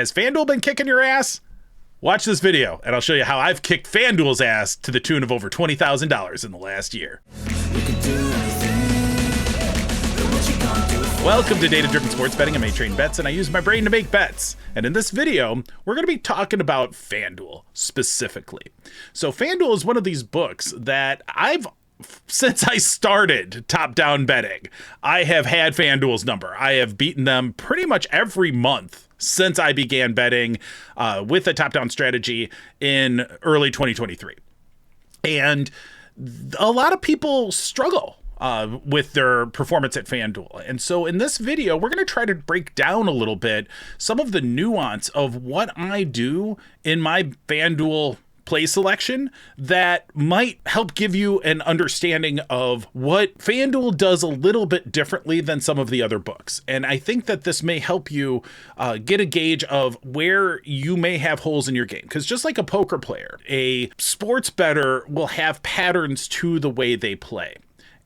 Has FanDuel been kicking your ass? Watch this video, and I'll show you how I've kicked FanDuel's ass to the tune of over $20,000 in the last year. Welcome to Data Driven Sports Betting. I'm A-Train Bets, and I use my brain to make bets. And in this video, we're going to be talking about FanDuel specifically. So FanDuel is one of these books that since I started top-down betting, I have had FanDuel's number. I have beaten them pretty much every month since I began betting with a top-down strategy in early 2023. And a lot of people struggle with their performance at FanDuel. And so in this video, we're going to try to break down a little bit some of the nuance of what I do in my FanDuel play selection that might help give you an understanding of what FanDuel does a little bit differently than some of the other books. And I think that this may help you get a gauge of where you may have holes in your game. Because just like a poker player, a sports bettor will have patterns to the way they play.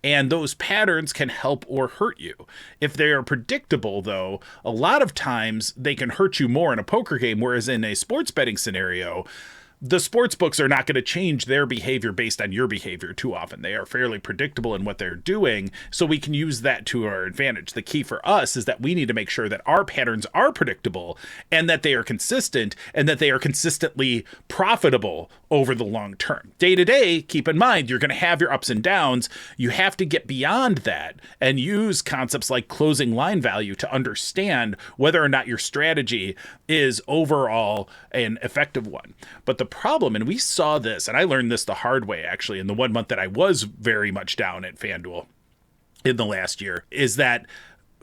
And those patterns can help or hurt you. If they are predictable, though, a lot of times they can hurt you more in a poker game, whereas in a sports betting scenario, the sports books are not going to change their behavior based on your behavior too often. They are fairly predictable in what they're doing, so we can use that to our advantage. The key for us is that we need to make sure that our patterns are predictable and that they are consistent and that they are consistently profitable over the long term. Day to day, keep in mind, you're going to have your ups and downs. You have to get beyond that and use concepts like closing line value to understand whether or not your strategy is overall an effective one. But the problem, and we saw this, and I learned this the hard way actually in the 1 month that I was very much down at FanDuel in the last year, is that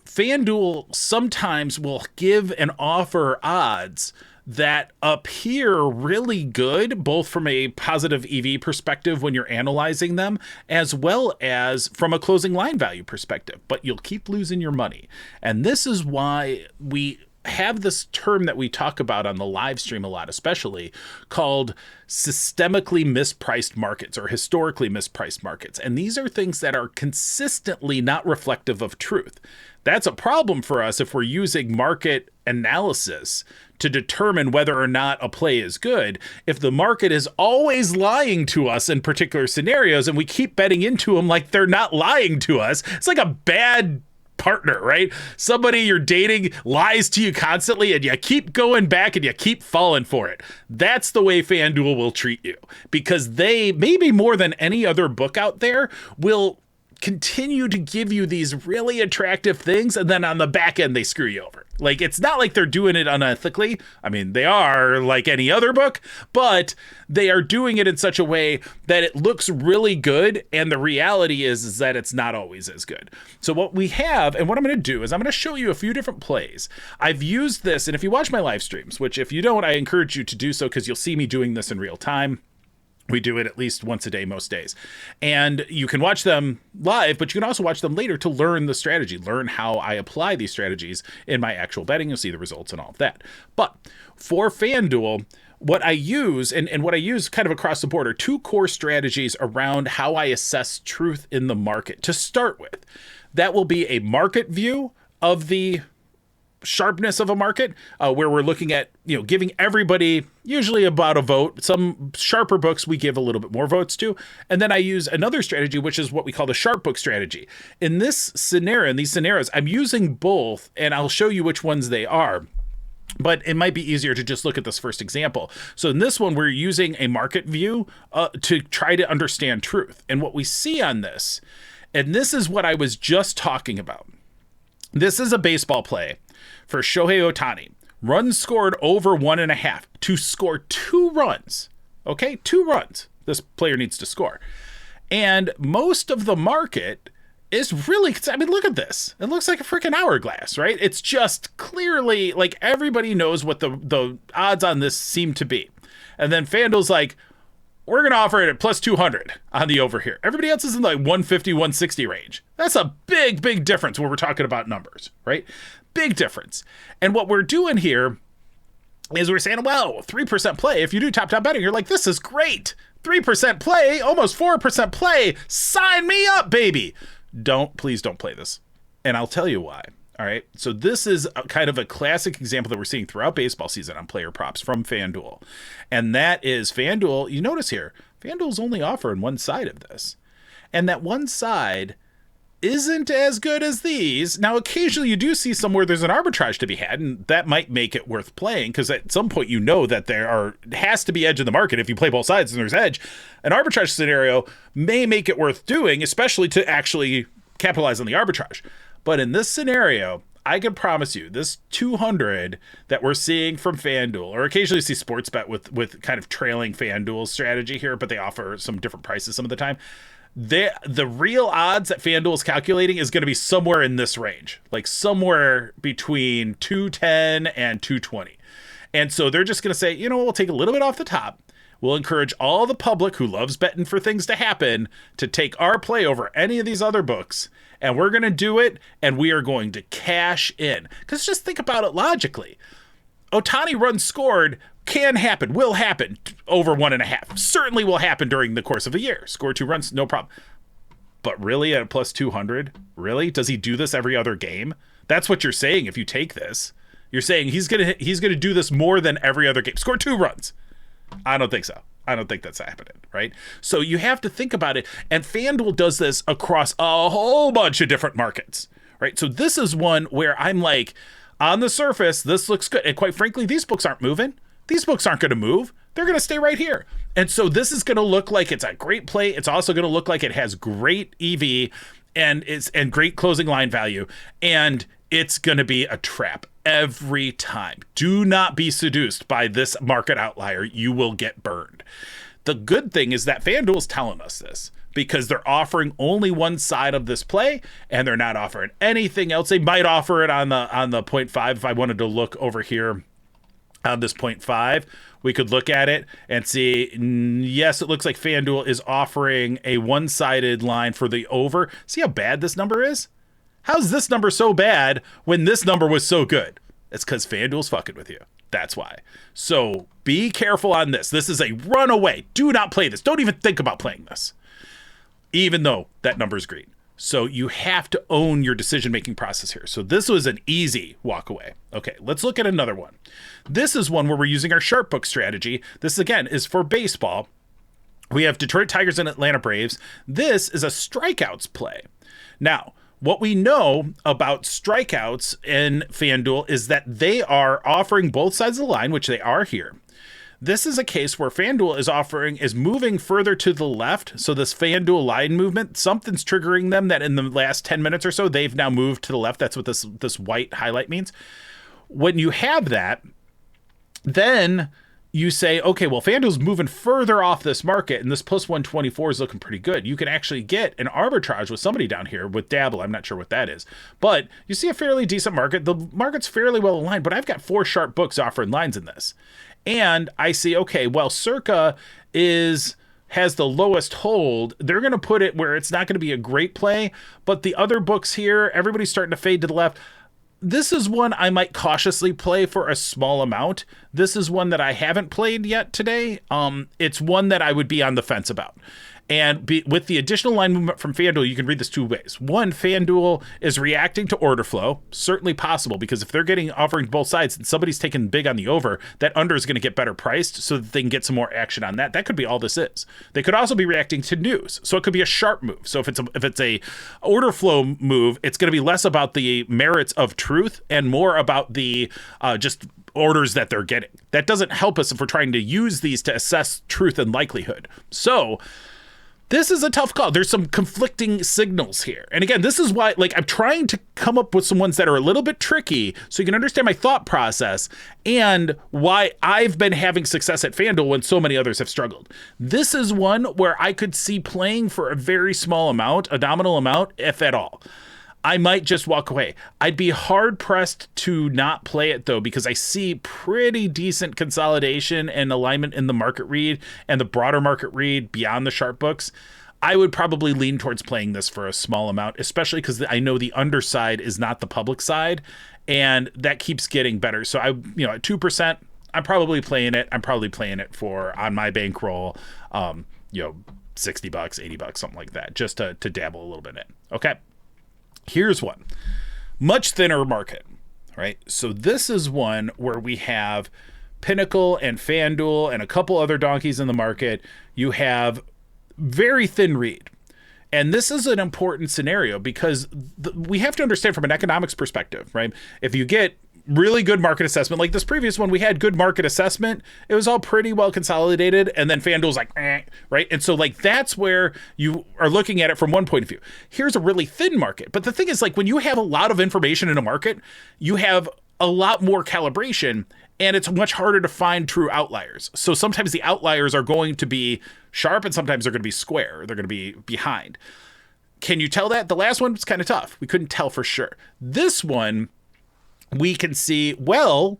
FanDuel sometimes will give and offer odds that appear really good, both from a positive EV perspective when you're analyzing them, as well as from a closing line value perspective, but you'll keep losing your money. And this is why we have this term that we talk about on the live stream a lot, especially called systemically mispriced markets or historically mispriced markets. And these are things that are consistently not reflective of truth. That's a problem for us if we're using market analysis to determine whether or not a play is good. If the market is always lying to us in particular scenarios and we keep betting into them like they're not lying to us, it's like a bad partner, right? Somebody you're dating lies to you constantly and you keep going back and you keep falling for it. That's the way FanDuel will treat you, because they, maybe more than any other book out there, will continue to give you these really attractive things, and then on the back end they screw you over. Like, it's not like they're doing it unethically. I mean, they are like any other book, but they are doing it in such a way that it looks really good, and the reality is that it's not always as good. So what we have, and what I'm going to do is I'm going to show you a few different plays. I've used this, and if you watch my live streams, which if you don't, I encourage you to do so because you'll see me doing this in real time. We do it at least once a day, most days. And you can watch them live, but you can also watch them later to learn the strategy, learn how I apply these strategies in my actual betting. You'll see the results and all of that. But for FanDuel, what I use, and what I use kind of across the board, are two core strategies around how I assess truth in the market. To start with, that will be a market view of the sharpness of a market, where we're looking at, giving everybody usually about a vote. Some sharper books we give a little bit more votes to. And then I use another strategy, which is what we call the sharp book strategy. In this scenario, in these scenarios, I'm using both, and I'll show you which ones they are. But it might be easier to just look at this first example. So in this one, we're using a market view to try to understand truth. And what we see on this, and this is what I was just talking about. This is a baseball play for Shohei Ohtani. Runs scored over 1.5 to score 2 runs. Okay, 2 runs this player needs to score. And most of the market is really, I mean, look at this. It looks like a freaking hourglass, right? It's just clearly like everybody knows what the odds on this seem to be. And then FanDuel's like, we're going to offer it at plus 200 on the over here. Everybody else is in like 150, 160 range. That's a big, big difference when we're talking about numbers, right? Big difference. And what we're doing here is we're saying, well, 3% play. If you do top-down betting, you're like, this is great. 3% play, almost 4% play. Sign me up, baby. Please don't play this. And I'll tell you why. All right. So this is kind of a classic example that we're seeing throughout baseball season on player props from FanDuel. And that is FanDuel. You notice here, FanDuel's only offering one side of this. And that one side isn't as good as these. Now, occasionally you do see somewhere there's an arbitrage to be had, and that might make it worth playing, because at some point you know that has to be edge in the market. If you play both sides and there's edge, an arbitrage scenario may make it worth doing, especially to actually capitalize on the arbitrage. But in this scenario, I can promise you this 200 that we're seeing from FanDuel, or occasionally see Sportsbet with kind of trailing FanDuel strategy here, but they offer some different prices some of the time. The real odds that FanDuel is calculating is going to be somewhere in this range, like somewhere between 210 and 220. And so they're just going to say, you know, we'll take a little bit off the top. We'll encourage all the public who loves betting for things to happen to take our play over any of these other books. And we're going to do it, and we are going to cash in. Because just think about it logically. Ohtani runs scored can happen, will happen over 1.5. Certainly will happen during the course of a year. Score 2 runs, no problem. But really, at a plus 200, really? Does he do this every other game? That's what you're saying if you take this. You're saying he's gonna do this more than every other game. Score 2 runs. I don't think so. I don't think that's happening, right? So you have to think about it. And FanDuel does this across a whole bunch of different markets, right? So this is one where I'm like, on the surface, this looks good. And quite frankly, these books aren't moving. These books aren't going to move. They're going to stay right here. And so this is going to look like it's a great play. It's also going to look like it has great EV and great closing line value. And it's going to be a trap every time. Do not be seduced by this market outlier. You will get burned. The good thing is that FanDuel is telling us this, because they're offering only one side of this play, and they're not offering anything else. They might offer it on the 0.5. If I wanted to look over here on this 0.5, we could look at it and see, yes, it looks like FanDuel is offering a one-sided line for the over. See how bad this number is? How's this number so bad when this number was so good? It's because FanDuel's fucking with you. That's why. So be careful on this. This is a runaway. Do not play this. Don't even think about playing this, even though that number is green. So you have to own your decision-making process here. So this was an easy walk away. Okay, let's look at another one. This is one where we're using our sharp book strategy. This, again, is for baseball. We have Detroit Tigers and Atlanta Braves. This is a strikeouts play. Now, what we know about strikeouts in FanDuel is that they are offering both sides of the line, which they are here. This is a case where FanDuel is moving further to the left. So this FanDuel line movement, something's triggering them that in the last 10 minutes or so, they've now moved to the left. That's what this white highlight means. When you have that, then you say, okay, well, FanDuel's moving further off this market, and this plus 124 is looking pretty good. You can actually get an arbitrage with somebody down here with Dabble. I'm not sure what that is, but you see a fairly decent market. The market's fairly well aligned, but I've got 4 sharp books offering lines in this. And I see, okay, well, Circa has the lowest hold. They're going to put it where it's not going to be a great play, but the other books here, everybody's starting to fade to the left. This is one I might cautiously play for a small amount. This is one that I haven't played yet today. It's one that I would be on the fence about. And with the additional line movement from FanDuel, you can read this 2 ways. One, FanDuel is reacting to order flow. Certainly possible, because if they're offering both sides and somebody's taking big on the over, that under is going to get better priced so that they can get some more action on that. That could be all this is. They could also be reacting to news. So it could be a sharp move. So if it's a order flow move, it's going to be less about the merits of truth and more about the just orders that they're getting. That doesn't help us if we're trying to use these to assess truth and likelihood. So this is a tough call. There's some conflicting signals here. And again, this is why, I'm trying to come up with some ones that are a little bit tricky so you can understand my thought process and why I've been having success at FanDuel when so many others have struggled. This is one where I could see playing for a very small amount, a nominal amount, if at all. I might just walk away. I'd be hard pressed to not play it though, because I see pretty decent consolidation and alignment in the market read and the broader market read beyond the sharp books. I would probably lean towards playing this for a small amount, especially because I know the underside is not the public side, and that keeps getting better. So at 2%, I'm probably playing it. I'm probably playing it for on my bankroll, $60, $80, something like that, just to dabble a little bit in. Okay. Here's one. much thinner market, right? So this is one where we have Pinnacle and FanDuel and a couple other donkeys in the market. You have very thin read. And this is an important scenario because we have to understand from an economics perspective, right? If you get really good market assessment, like this previous one, we had good market assessment. It was all pretty well consolidated. And then FanDuel's like, right? And so like, that's where you are looking at it from one point of view. Here's a really thin market. But the thing is, like, when you have a lot of information in a market, you have a lot more calibration, and it's much harder to find true outliers. So sometimes the outliers are going to be sharp and sometimes they're going to be square. They're going to be behind. Can you tell that? The last one was kind of tough. We couldn't tell for sure. This one, we can see, well,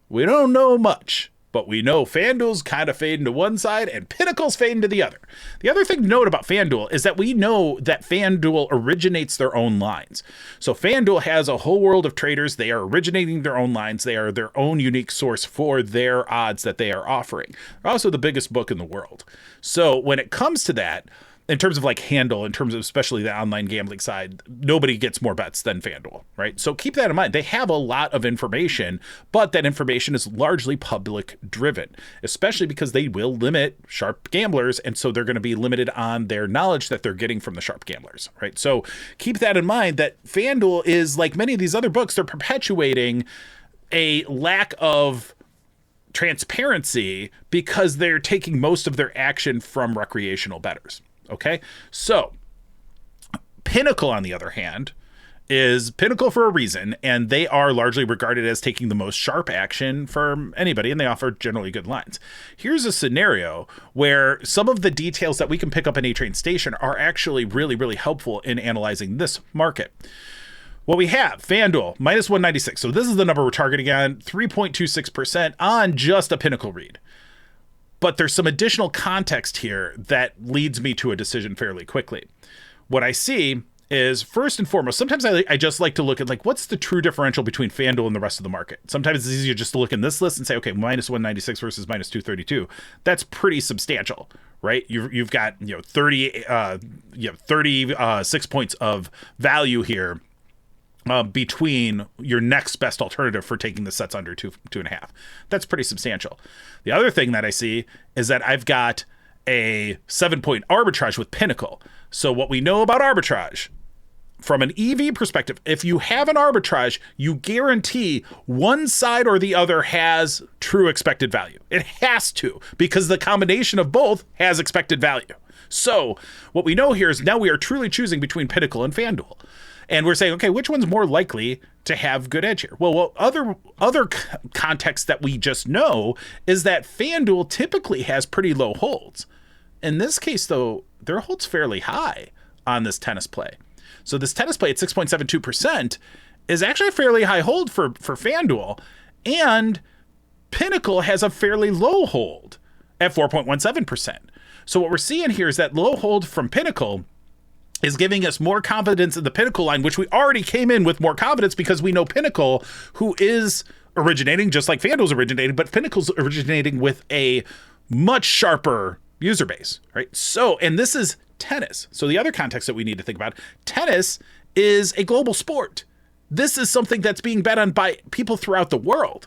we don't know much, but we know FanDuel's kind of fading to one side and Pinnacle's fading to the other. The other thing to note about FanDuel is that we know that FanDuel originates their own lines. So FanDuel has a whole world of traders. They are originating their own lines. They are their own unique source for their odds that they are offering. They're also the biggest book in the world. So when it comes to that, in terms of like handle, in terms of especially the online gambling side, nobody gets more bets than FanDuel, right? So keep that in mind. They have a lot of information, but that information is largely public driven, especially because they will limit sharp gamblers. And so they're going to be limited on their knowledge that they're getting from the sharp gamblers, right? So keep that in mind, that FanDuel is like many of these other books, they're perpetuating a lack of transparency because they're taking most of their action from recreational bettors. Okay, so Pinnacle, on the other hand, is Pinnacle for a reason, and they are largely regarded as taking the most sharp action from anybody, and they offer generally good lines. Here's a scenario where some of the details that we can pick up in A-Train Station are actually really, really helpful in analyzing this market. What we have, FanDuel, minus 196. So this is the number we're targeting on, 3.26% on just a Pinnacle read. But there's some additional context here that leads me to a decision fairly quickly. What I see is, first and foremost, sometimes I just like to look at, like, what's the true differential between FanDuel and the rest of the market? Sometimes it's easier just to look in this list and say, okay, minus 196 versus minus 232. That's pretty substantial, right? You've got 36 points of value here between your next best alternative for taking the sets under 2.5. That's pretty substantial. The other thing that I see is that I've got a 7-point arbitrage with Pinnacle. So what we know about arbitrage from an EV perspective, if you have an arbitrage, you guarantee one side or the other has true expected value. It has to, because the combination of both has expected value. So what we know here is now we are truly choosing between Pinnacle and FanDuel. And we're saying, okay, which one's more likely to have good edge here? Well, other context that we just know is that FanDuel typically has pretty low holds. In this case, though, their hold's fairly high on this tennis play. So this tennis play at 6.72% is actually a fairly high hold for FanDuel. And Pinnacle has a fairly low hold at 4.17%. So what we're seeing here is that low hold from Pinnacle is giving us more confidence in the Pinnacle line, which we already came in with more confidence because we know Pinnacle, who is originating just like FanDuel's originating, but Pinnacle's originating with a much sharper user base, right? So, and this is tennis. So the other context that we need to think about, tennis is a global sport. This is something that's being bet on by people throughout the world.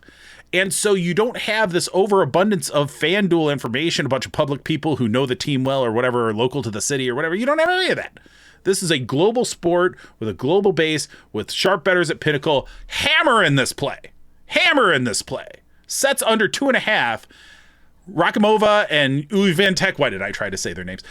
And so you don't have this overabundance of FanDuel information, a bunch of public people who know the team well or whatever, or local to the city or whatever. You don't have any of that. This is a global sport with a global base, with sharp bettors at Pinnacle. Hammer in this play. Hammer in this play. Sets under 2.5. Rakimova and Uivantek, why did I try to say their names?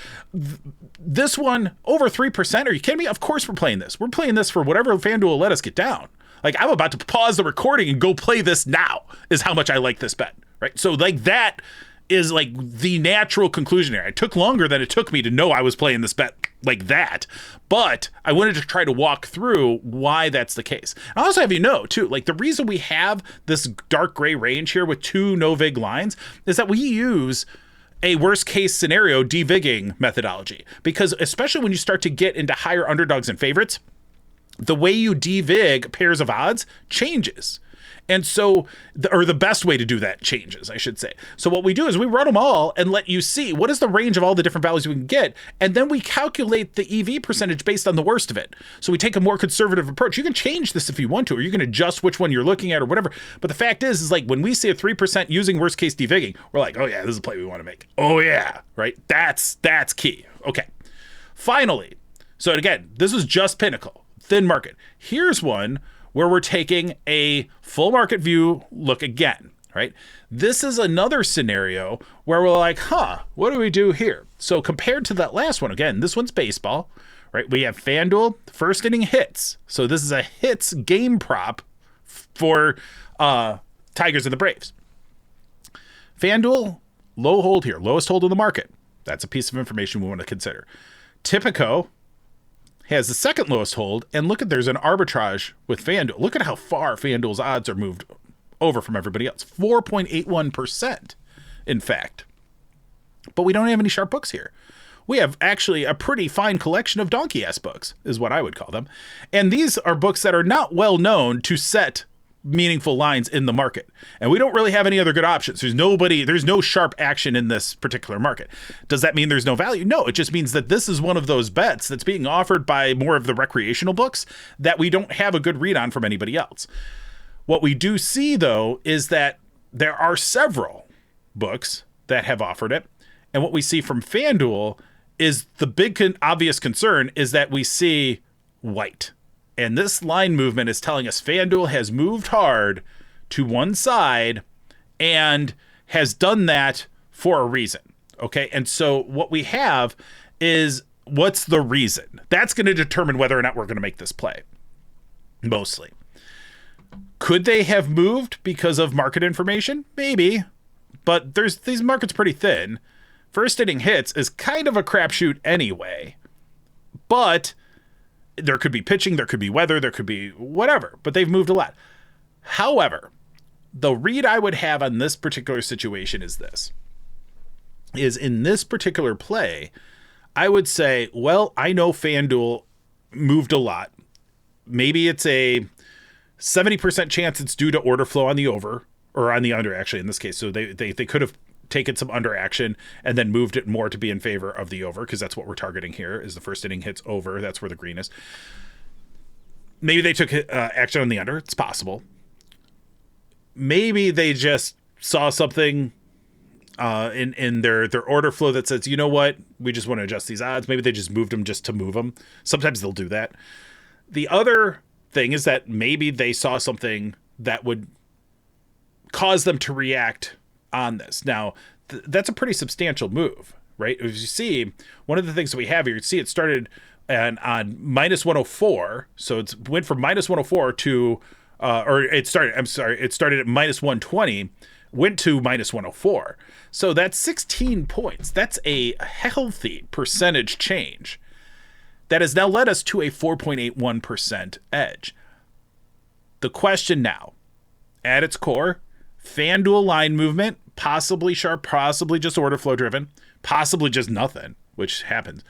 This one, over 3%. Are you kidding me? Of course we're playing this. We're playing this for whatever FanDuel will let us get down. Like, I'm about to pause the recording and go play this now, is how much I like this bet, right? So, like, that is, like, the natural conclusion here. It took longer than it took me to know I was playing this bet like that, but I wanted to try to walk through why that's the case. I also have you know, too, like, the reason we have this dark gray range here with two no-vig lines is that we use a worst case scenario devigging methodology, because especially when you start to get into higher underdogs and favorites, the way you devig pairs of odds changes. And so, or the best way to do that changes, I should say. So what we do is we run them all and let you see what is the range of all the different values we can get. And then we calculate the EV percentage based on the worst of it. So we take a more conservative approach. You can change this if you want to, or you can adjust which one you're looking at or whatever. But the fact is like when we see a 3% using worst case devigging, we're like, oh yeah, this is a play we want to make. Oh yeah, right? That's key. Okay. Finally, so again, this is just Pinnacle, thin market. Here's one where we're taking a full market view look again, right? This is another scenario where we're like, what do we do here? So compared to that last one, again, this one's baseball, right? We have FanDuel, first inning hits. So this is a hits game prop for Tigers and the Braves. FanDuel, low hold here, lowest hold in the market. That's a piece of information we want to consider. Tipico has the second lowest hold, and look at there's an arbitrage with FanDuel. Look at how far FanDuel's odds are moved over from everybody else. 4.81%, in fact. But we don't have any sharp books here. We have actually a pretty fine collection of donkey-ass books, is what I would call them. And these are books that are not well known to set meaningful lines in the market. And we don't really have any other good options. There's no sharp action in this particular market. Does that mean there's no value? No, it just means that this is one of those bets that's being offered by more of the recreational books that we don't have a good read on from anybody else. What we do see, though, is that there are several books that have offered it. And what we see from FanDuel is the big obvious concern is that we see white. And this line movement is telling us FanDuel has moved hard to one side and has done that for a reason. Okay. And so what we have is what's the reason? That's going to determine whether or not we're going to make this play. Mostly. Could they have moved because of market information? Maybe. But these markets pretty thin. First inning hits is kind of a crapshoot anyway. But there could be pitching, there could be weather, there could be whatever, but they've moved a lot. However, the read I would have on this particular situation is this. Is in this particular play, I would say, well, I know FanDuel moved a lot. Maybe it's a 70% chance it's due to order flow on the over, or on the under, actually, in this case. So they could have taken some under action and then moved it more to be in favor of the over, because that's what we're targeting here is the first inning hits over. That's where the green is. Maybe they took action on the under. It's possible. Maybe they just saw something in their order flow that says, you know what, we just want to adjust these odds. Maybe they just moved them just to move them. Sometimes they'll do that. The other thing is that maybe they saw something that would cause them to react on this. Now, that's a pretty substantial move, right? As you see, one of the things that we have here, you see it started on minus 104. So it went from minus 104 to, it started at minus 120, went to minus 104. So that's 16 points. That's a healthy percentage change that has now led us to a 4.81% edge. The question now, at its core, FanDuel line movement, possibly sharp, possibly just order flow driven, possibly just nothing, which happens.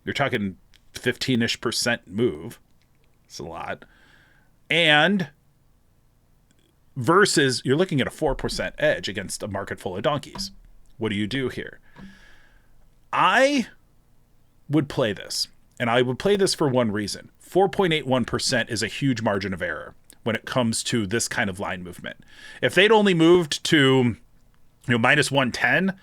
You're talking 15-ish% move. It's a lot. And versus you're looking at a 4% edge against a market full of donkeys. What do you do here? I would play this, and I would play this for one reason. 4.81% is a huge margin of error when it comes to this kind of line movement. If they'd only moved to minus 110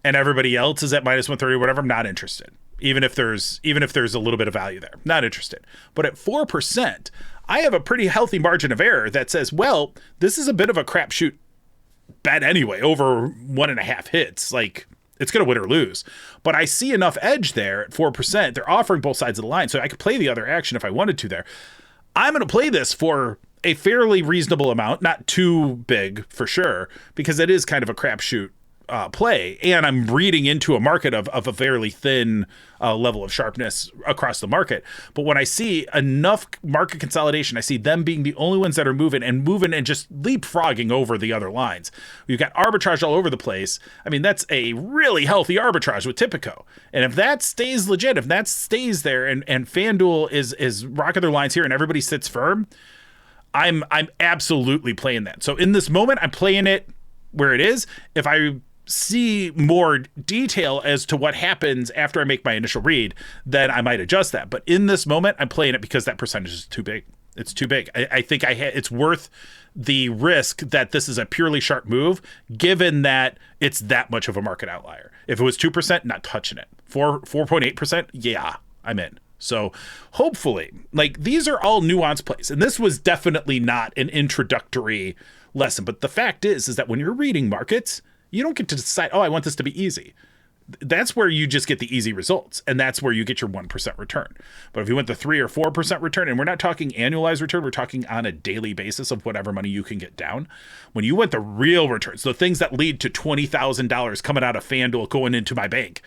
and everybody else is at minus 130 or whatever, I'm not interested. Even if there's a little bit of value there, not interested. But at 4%, I have a pretty healthy margin of error that says, well, this is a bit of a crapshoot bet anyway, over 1.5 hits. Like, it's going to win or lose. But I see enough edge there at 4%. They're offering both sides of the line, so I could play the other action if I wanted to there. I'm going to play this for a fairly reasonable amount, not too big for sure, because it is kind of a crapshoot play, and I'm reading into a market of a fairly thin level of sharpness across the market. But when I see enough market consolidation, I see them being the only ones that are moving and just leapfrogging over the other lines. We've got arbitrage all over the place. I mean, that's a really healthy arbitrage with Tipico. And if that stays legit, if that stays there and FanDuel is rocking their lines here and everybody sits firm, I'm absolutely playing that. So in this moment, I'm playing it where it is. If I see more detail as to what happens after I make my initial read, then I might adjust that. But in this moment, I'm playing it because that percentage is too big. It's too big. I think it's worth the risk that this is a purely sharp move, given that it's that much of a market outlier. If it was 2%, not touching it. 4.8%, yeah, I'm in. So hopefully, like, these are all nuanced plays. And this was definitely not an introductory lesson. But the fact is that when you're reading markets, you don't get to decide, oh, I want this to be easy. That's where you just get the easy results, and that's where you get your 1% return. But if you went the 3 or 4% return, and we're not talking annualized return, we're talking on a daily basis of whatever money you can get down. When you went the real returns, the things that lead to $20,000 coming out of FanDuel going into my bank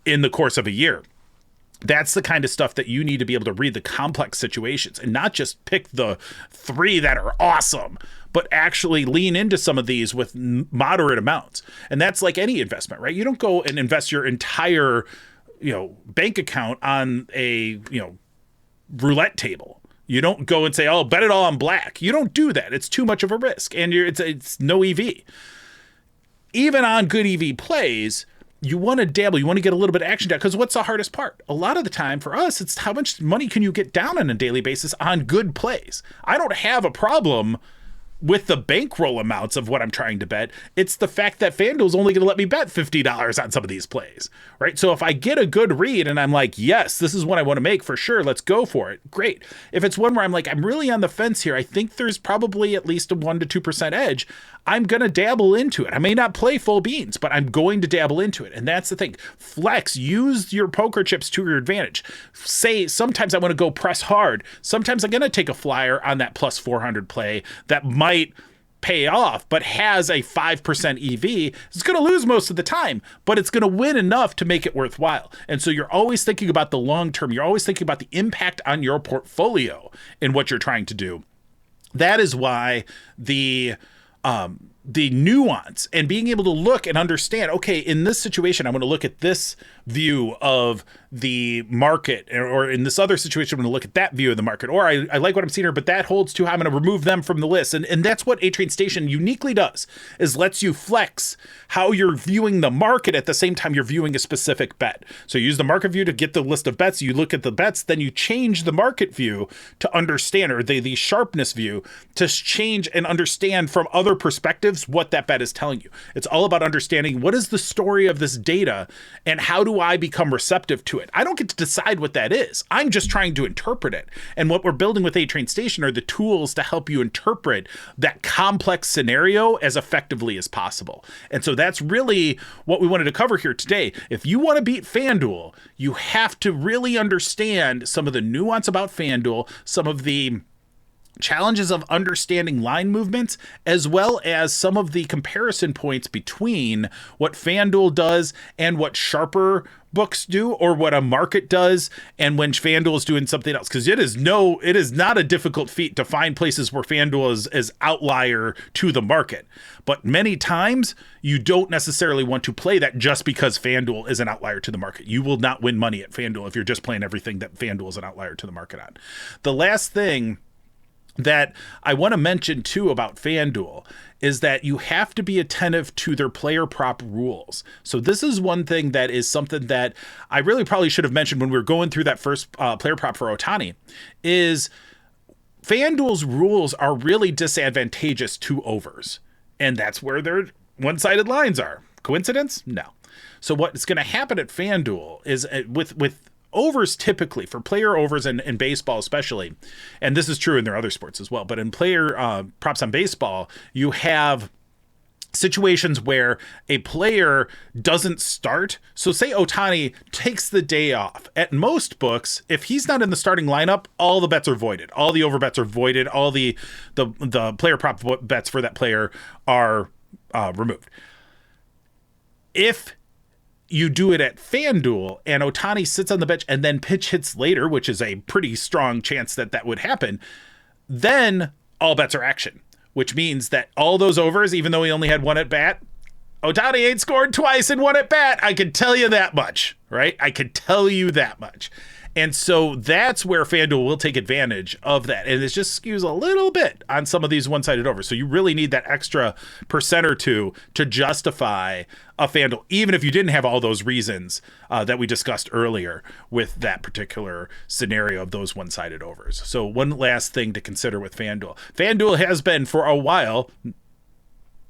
in the course of a year, that's the kind of stuff that you need to be able to read the complex situations and not just pick the 3 that are awesome, but actually lean into some of these with moderate amounts. And that's like any investment, right? You don't go and invest your entire, bank account on a, roulette table. You don't go and say, oh, bet it all on black. You don't do that. It's too much of a risk, and it's no EV. Even on good EV plays, you want to dabble, you want to get a little bit of action down, because what's the hardest part? A lot of the time for us, it's how much money can you get down on a daily basis on good plays. I don't have a problem with the bankroll amounts of what I'm trying to bet. It's the fact that FanDuel's only going to let me bet $50 on some of these plays, right? So if I get a good read and I'm like, yes, this is what I want to make for sure, let's go for it, great. If it's one where I'm like, I'm really on the fence here, I think there's probably at least a 1 to 2% edge, I'm going to dabble into it. I may not play full beans, but I'm going to dabble into it. And that's the thing. Flex, use your poker chips to your advantage. Say, sometimes I want to go press hard. Sometimes I'm going to take a flyer on that plus 400 play that might pay off, but has a 5% EV. It's going to lose most of the time, but it's going to win enough to make it worthwhile. And so you're always thinking about the long term. You're always thinking about the impact on your portfolio in what you're trying to do. That is why the nuance and being able to look and understand, okay, in this situation, I'm going to look at this view of the market, or in this other situation, I'm going to look at that view of the market, or I like what I'm seeing here, but that holds too high, I'm going to remove them from the list. And that's what A-Train Station uniquely does, is lets you flex how you're viewing the market at the same time you're viewing a specific bet. So you use the market view to get the list of bets, you look at the bets, then you change the market view to understand, or the sharpness view to change and understand from other perspectives what that bet is telling you. It's all about understanding what is the story of this data and how do I become receptive to it. I don't get to decide what that is. I'm just trying to interpret it. And what we're building with A-Train Station are the tools to help you interpret that complex scenario as effectively as possible. And so that's really what we wanted to cover here today. If you want to beat FanDuel, you have to really understand some of the nuance about FanDuel, some of the challenges of understanding line movements, as well as some of the comparison points between what FanDuel does and what sharper books do, or what a market does and when FanDuel is doing something else. Because it is not a difficult feat to find places where FanDuel is outlier to the market. But many times you don't necessarily want to play that just because FanDuel is an outlier to the market. You will not win money at FanDuel if you're just playing everything that FanDuel is an outlier to the market on. The last thing that I want to mention too about FanDuel is that you have to be attentive to their player prop rules. So this is one thing that is something that I really probably should have mentioned when we were going through that first player prop for Ohtani, is FanDuel's rules are really disadvantageous to overs. And that's where their one-sided lines are. Coincidence? No. So what's going to happen at FanDuel is with overs, typically for player overs and baseball especially, and this is true in their other sports as well, but in player props on baseball, you have situations where a player doesn't start. So say Ohtani takes the day off. At most books, if he's not in the starting lineup, all the bets are voided. All the over bets are voided. All the player prop bets for that player are removed. If you do it at FanDuel and Ohtani sits on the bench and then pitch hits later, which is a pretty strong chance that would happen, then all bets are action, which means that all those overs, even though he only had one at bat, Ohtani ain't scored twice in one at bat. I can tell you that much, right? I can tell you that much. And so that's where FanDuel will take advantage of that. And it just skews a little bit on some of these one-sided overs. So you really need that extra percent or two to justify a FanDuel, even if you didn't have all those reasons that we discussed earlier with that particular scenario of those one-sided overs. So one last thing to consider with FanDuel. FanDuel has been for a while,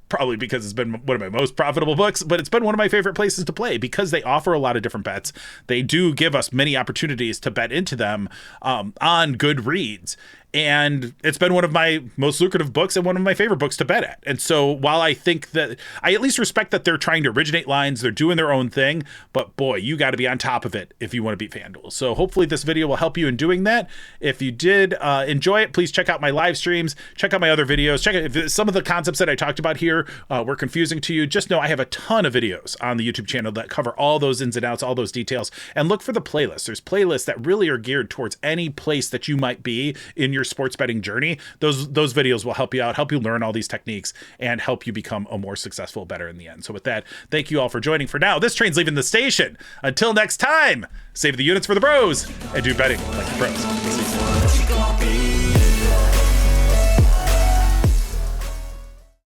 probably because it's been one of my most profitable books, but it's been one of my favorite places to play because they offer a lot of different bets. They do give us many opportunities to bet into them on good reads. And it's been one of my most lucrative books and one of my favorite books to bet at. And so while I think that I at least respect that they're trying to originate lines, they're doing their own thing, but boy, you got to be on top of it if you want to beat FanDuel. So hopefully this video will help you in doing that. If you did enjoy it, please check out my live streams, check out my other videos, check out if some of the concepts that I talked about here were confusing to you. Just know I have a ton of videos on the YouTube channel that cover all those ins and outs, all those details, and look for the playlists. There's playlists that really are geared towards any place that you might be in your sports betting journey. Those videos will help you out, help you learn all these techniques, and help you become a more successful bettor in the end. So with that, thank you all for joining. For now, this train's leaving the station. Until next time, save the units for the bros and do betting like the pros. See you soon.